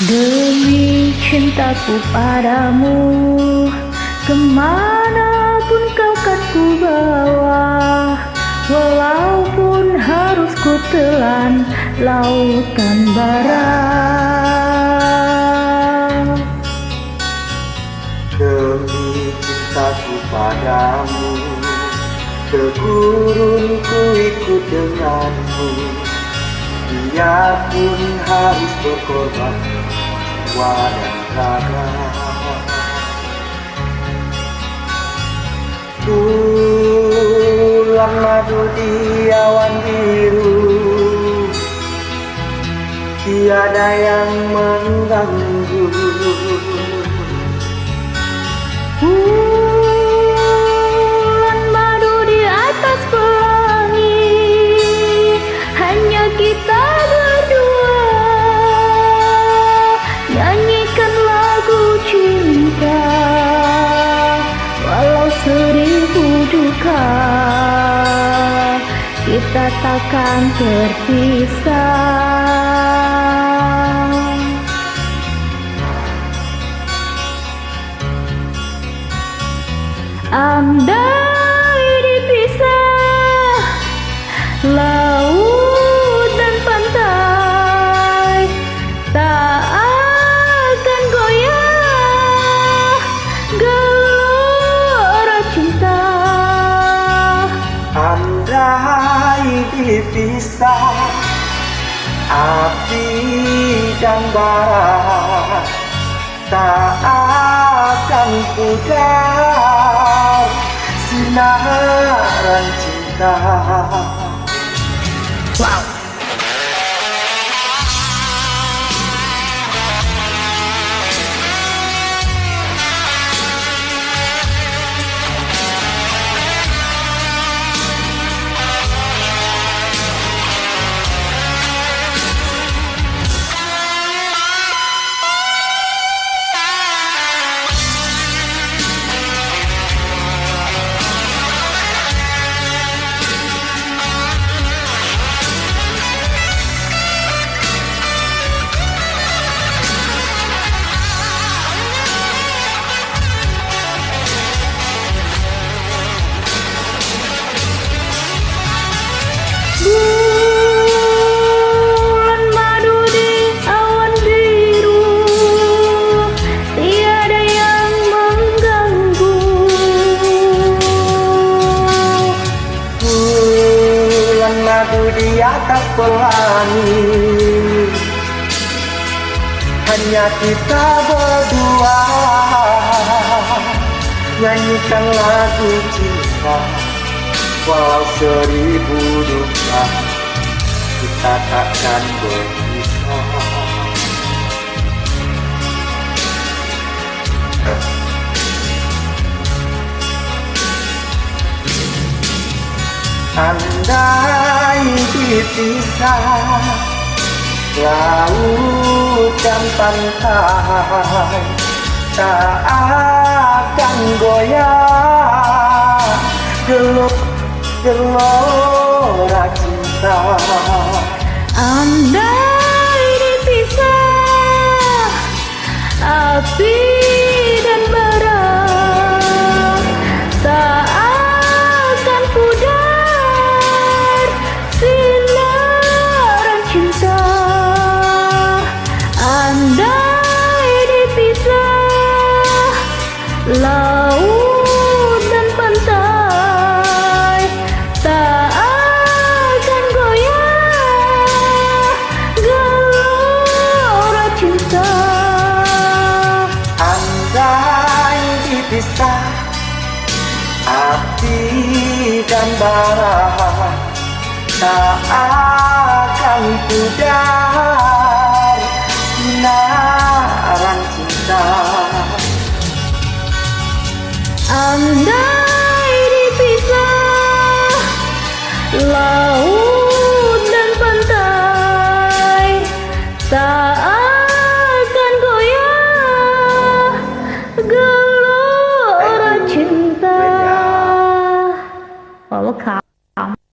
Demi cintaku padamu, kemanapun kau kan ku bawa. Walaupun harus ku telan lautan bara. Demi cintaku padamu, ke gurun ku ikut denganmu. Biarpun harus berkorban jiwa dan raga. Bulan madu di awan biru, tiada yang mengganggu. Bulan madu di atas pelangi, hanya kita berdua. Nyanyikan lagu cinta, walau seribu duka, kita takkan terpisah. Andai dipisah laut dan pantai, tak akan goyah gelora cinta. Andai dipisah api dan bara, tak akan pudar sinaran cinta. Wow. Bulan madu di awan biru, tiada yang mengganggu. Bulan madu di atas pelangi, hanya kita berdua. Nyanyikan lagu cinta, walau seribu duka, kita takkan berpisah. Andai dipisah laut dan pantai, tak akan goyah gelora cinta. Andai dipisah api dan bara, tak akan pudar sinaran cinta. Andai dipisah laut dan pantai, tak akan goyah gelora cinta. Andai dipisah api dan bara, tak akan pudar sinaran cinta. Andai dipisah laut